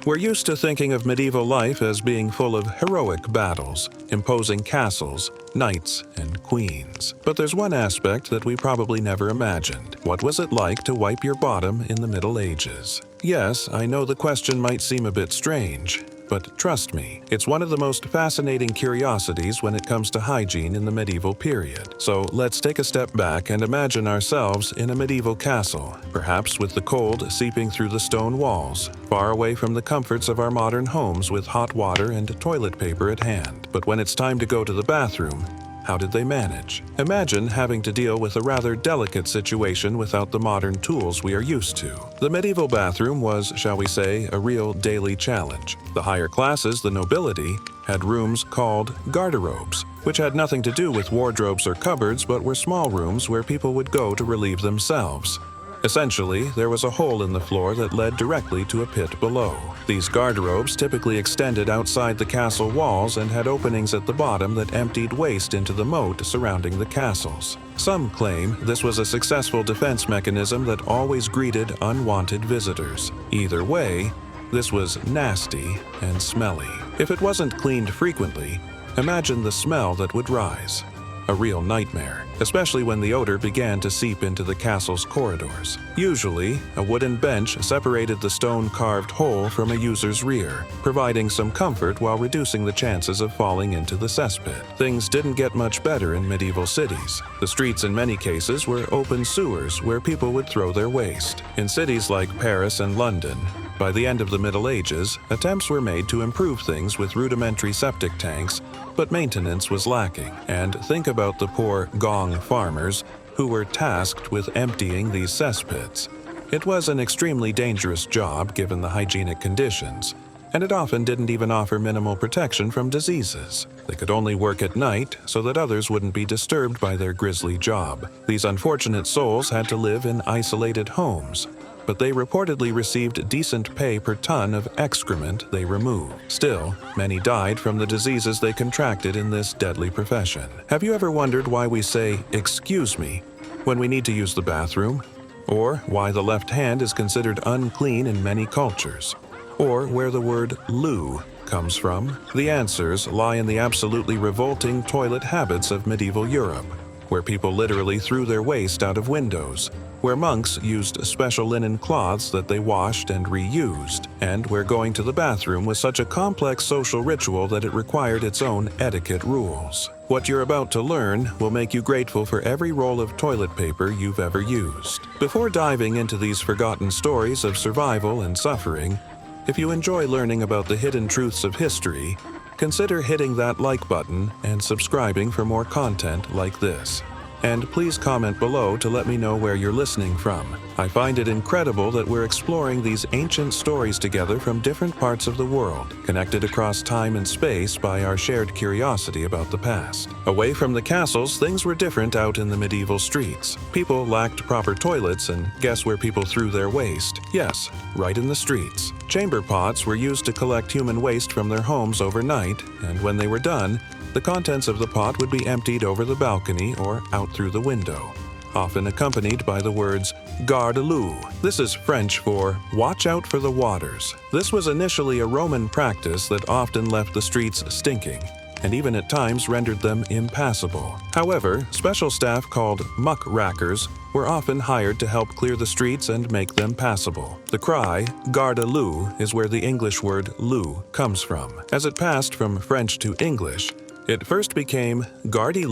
We're used to thinking of medieval life as being full of heroic battles, imposing castles, knights, and queens. But there's one aspect that we probably never imagined. What was it like to wipe your bottom in the Middle Ages? Yes, I know the question might seem a bit strange, but trust me, it's one of the most fascinating curiosities when it comes to hygiene in the medieval period. So let's take a step back and imagine ourselves in a medieval castle, perhaps with the cold seeping through the stone walls, far away from the comforts of our modern homes with hot water and toilet paper at hand. But when it's time to go to the bathroom, how did they manage? Imagine having to deal with a rather delicate situation without the modern tools we are used to. The medieval bathroom was, shall we say, a real daily challenge. The higher classes, the nobility, had rooms called garderobes, which had nothing to do with wardrobes or cupboards but were small rooms where people would go to relieve themselves. Essentially, there was a hole in the floor that led directly to a pit below. These garderobes typically extended outside the castle walls and had openings at the bottom that emptied waste into the moat surrounding the castles. Some claim this was a successful defense mechanism that always greeted unwanted visitors. Either way, this was nasty and smelly. If it wasn't cleaned frequently, imagine the smell that would rise. A real nightmare, especially when the odor began to seep into the castle's corridors. Usually, a wooden bench separated the stone-carved hole from a user's rear, providing some comfort while reducing the chances of falling into the cesspit. Things didn't get much better in medieval cities. The streets in many cases were open sewers where people would throw their waste. In cities like Paris and London, by the end of the Middle Ages, attempts were made to improve things with rudimentary septic tanks, but maintenance was lacking. And think about the poor gong farmers who were tasked with emptying these cesspits. It was an extremely dangerous job given the hygienic conditions, and it often didn't even offer minimal protection from diseases. They could only work at night so that others wouldn't be disturbed by their grisly job. These unfortunate souls had to live in isolated homes, but they reportedly received decent pay per ton of excrement they removed. Still, many died from the diseases they contracted in this deadly profession. Have you ever wondered why we say, "excuse me," when we need to use the bathroom? Or why the left hand is considered unclean in many cultures? Or where the word loo comes from? The answers lie in the absolutely revolting toilet habits of medieval Europe, where people literally threw their waste out of windows, where monks used special linen cloths that they washed and reused, and where going to the bathroom was such a complex social ritual that it required its own etiquette rules. What you're about to learn will make you grateful for every roll of toilet paper you've ever used. Before diving into these forgotten stories of survival and suffering, if you enjoy learning about the hidden truths of history, consider hitting that like button and subscribing for more content like this. And please comment below to let me know where you're listening from. I find it incredible that we're exploring these ancient stories together from different parts of the world, connected across time and space by our shared curiosity about the past. Away from the castles, things were different out in the medieval streets. People lacked proper toilets, and guess where people threw their waste? Yes, right in the streets. Chamber pots were used to collect human waste from their homes overnight, and when they were done, the contents of the pot would be emptied over the balcony or out through the window, often accompanied by the words garde. This is French for watch out for the waters. This was initially a Roman practice that often left the streets stinking, and even at times rendered them impassable. However, special staff called muck-rackers were often hired to help clear the streets and make them passable. The cry, garde is where the English word loo comes from. As it passed from French to English, it first became garde,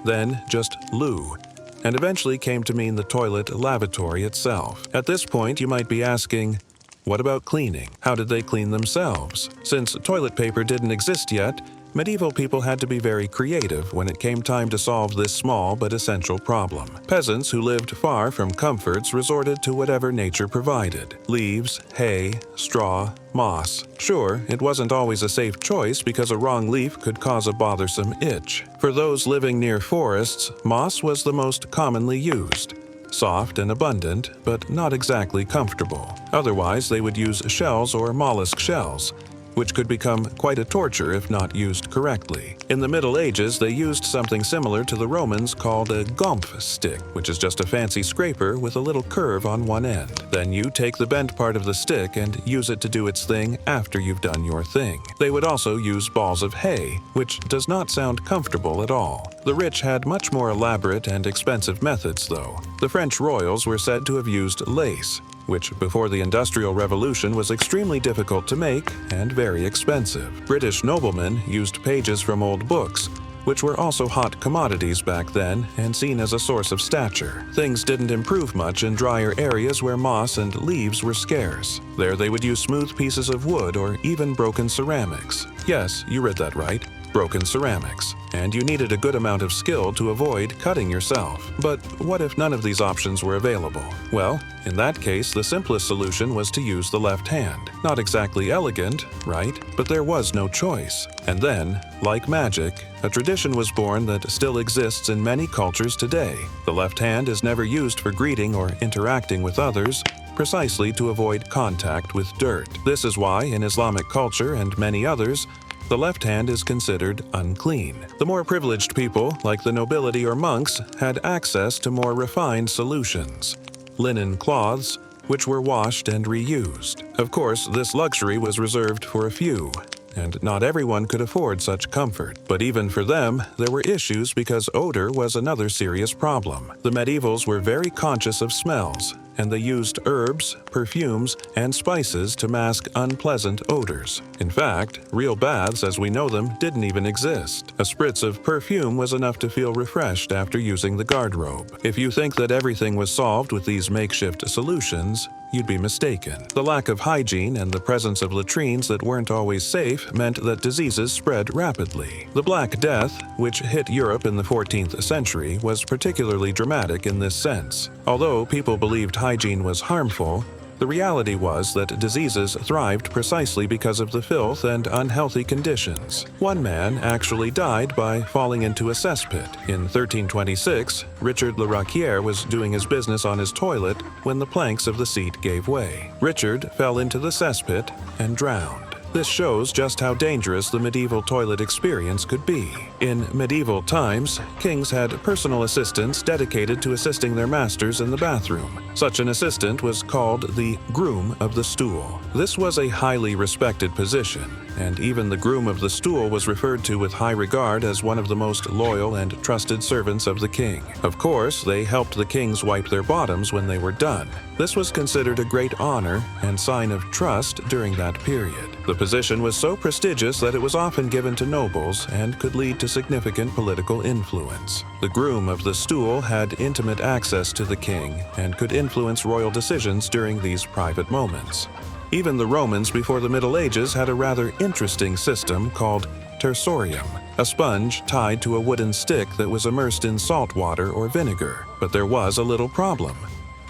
then just loo, and eventually came to mean the toilet lavatory itself. At this point, you might be asking, what about cleaning? How did they clean themselves? Since toilet paper didn't exist yet, medieval people had to be very creative when it came time to solve this small but essential problem. Peasants who lived far from comforts resorted to whatever nature provided: leaves, hay, straw, moss. Sure, it wasn't always a safe choice because a wrong leaf could cause a bothersome itch. For those living near forests, moss was the most commonly used. Soft and abundant, but not exactly comfortable. Otherwise, they would use shells or mollusk shells, which could become quite a torture if not used correctly. In the Middle Ages, they used something similar to the Romans called a gomf stick, which is just a fancy scraper with a little curve on one end. Then you take the bent part of the stick and use it to do its thing after you've done your thing. They would also use balls of hay, which does not sound comfortable at all. The rich had much more elaborate and expensive methods, though. The French royals were said to have used lace, which before the Industrial Revolution was extremely difficult to make and very expensive. British noblemen used pages from old books, which were also hot commodities back then and seen as a source of stature. Things didn't improve much in drier areas where moss and leaves were scarce. There they would use smooth pieces of wood or even broken ceramics. Yes, you read that right. Broken ceramics, and you needed a good amount of skill to avoid cutting yourself. But what if none of these options were available? Well, in that case, the simplest solution was to use the left hand. Not exactly elegant, right? But there was no choice. And then, like magic, a tradition was born that still exists in many cultures today. The left hand is never used for greeting or interacting with others, precisely to avoid contact with dirt. This is why, in Islamic culture and many others, the left hand is considered unclean. The more privileged people, like the nobility or monks, had access to more refined solutions. Linen cloths, which were washed and reused. Of course, this luxury was reserved for a few, and not everyone could afford such comfort. But even for them, there were issues because odor was another serious problem. The medievals were very conscious of smells, and they used herbs, perfumes, and spices to mask unpleasant odors. In fact, real baths as we know them didn't even exist. A spritz of perfume was enough to feel refreshed after using the garde-robe. If you think that everything was solved with these makeshift solutions, you'd be mistaken. The lack of hygiene and the presence of latrines that weren't always safe meant that diseases spread rapidly. The Black Death, which hit Europe in the 14th century, was particularly dramatic in this sense. Although people believed hygiene was harmful, the reality was that diseases thrived precisely because of the filth and unhealthy conditions. One man actually died by falling into a cesspit. In 1326, Richard le Raquier was doing his business on his toilet when the planks of the seat gave way. Richard fell into the cesspit and drowned. This shows just how dangerous the medieval toilet experience could be. In medieval times, kings had personal assistants dedicated to assisting their masters in the bathroom. Such an assistant was called the groom of the stool. This was a highly respected position, and even the groom of the stool was referred to with high regard as one of the most loyal and trusted servants of the king. Of course, they helped the kings wipe their bottoms when they were done. This was considered a great honor and sign of trust during that period. The position was so prestigious that it was often given to nobles and could lead to significant political influence. The groom of the stool had intimate access to the king and could influence royal decisions during these private moments. Even the Romans before the Middle Ages had a rather interesting system called tersorium, a sponge tied to a wooden stick that was immersed in salt water or vinegar. But there was a little problem.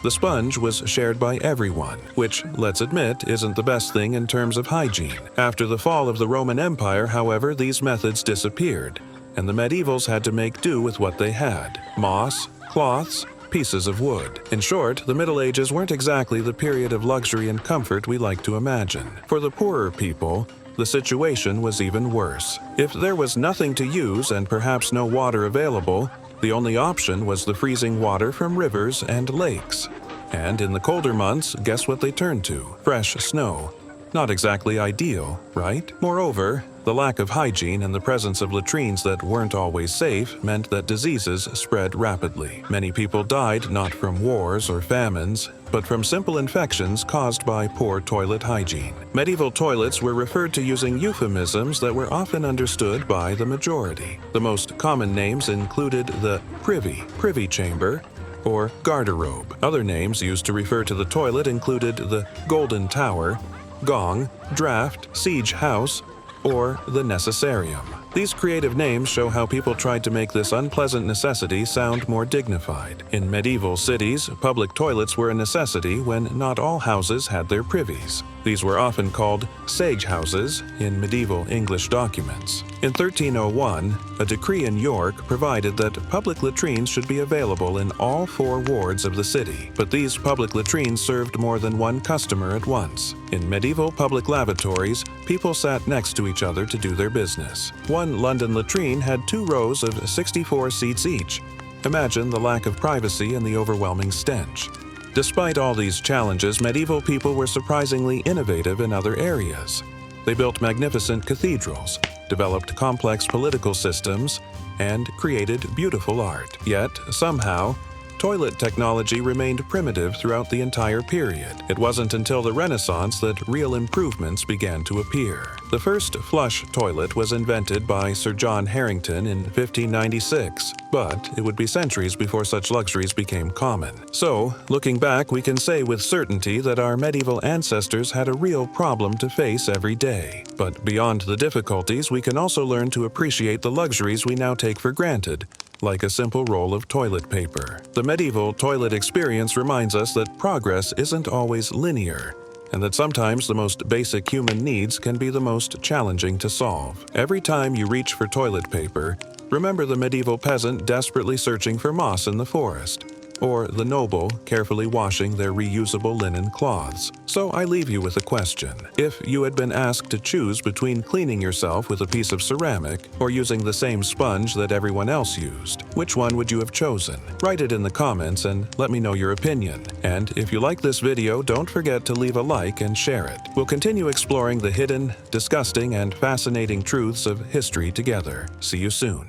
The sponge was shared by everyone, which, let's admit, isn't the best thing in terms of hygiene. After the fall of the Roman Empire, however, these methods disappeared, and the medievals had to make do with what they had: moss, cloths, pieces of wood. In short, the Middle Ages weren't exactly the period of luxury and comfort we like to imagine. For the poorer people, the situation was even worse. If there was nothing to use and perhaps no water available, the only option was the freezing water from rivers and lakes. And in the colder months, guess what they turned to? Fresh snow. Not exactly ideal, right? Moreover, the lack of hygiene and the presence of latrines that weren't always safe meant that diseases spread rapidly. Many people died not from wars or famines, but from simple infections caused by poor toilet hygiene. Medieval toilets were referred to using euphemisms that were often understood by the majority. The most common names included the privy chamber, or garde-robe. Other names used to refer to the toilet included the golden tower, gong, draft, siege house, or the necessarium. These creative names show how people tried to make this unpleasant necessity sound more dignified. In medieval cities, public toilets were a necessity when not all houses had their privies. These were often called sage houses in medieval English documents. In 1301, a decree in York provided that public latrines should be available in all 4 wards of the city, but these public latrines served more than one customer at once. In medieval public lavatories, people sat next to each other to do their business. One London latrine had 2 rows of 64 seats each. Imagine the lack of privacy and the overwhelming stench. Despite all these challenges, medieval people were surprisingly innovative in other areas. They built magnificent cathedrals, developed complex political systems, and created beautiful art. Yet, somehow, toilet technology remained primitive throughout the entire period. It wasn't until the Renaissance that real improvements began to appear. The first flush toilet was invented by Sir John Harington in 1596, but it would be centuries before such luxuries became common. So, looking back, we can say with certainty that our medieval ancestors had a real problem to face every day. But beyond the difficulties, we can also learn to appreciate the luxuries we now take for granted, like a simple roll of toilet paper. The medieval toilet experience reminds us that progress isn't always linear, and that sometimes the most basic human needs can be the most challenging to solve. Every time you reach for toilet paper, remember the medieval peasant desperately searching for moss in the forest, or the noble carefully washing their reusable linen cloths. So I leave you with a question. If you had been asked to choose between cleaning yourself with a piece of ceramic or using the same sponge that everyone else used, which one would you have chosen? Write it in the comments and let me know your opinion. And if you like this video, don't forget to leave a like and share it. We'll continue exploring the hidden, disgusting, and fascinating truths of history together. See you soon.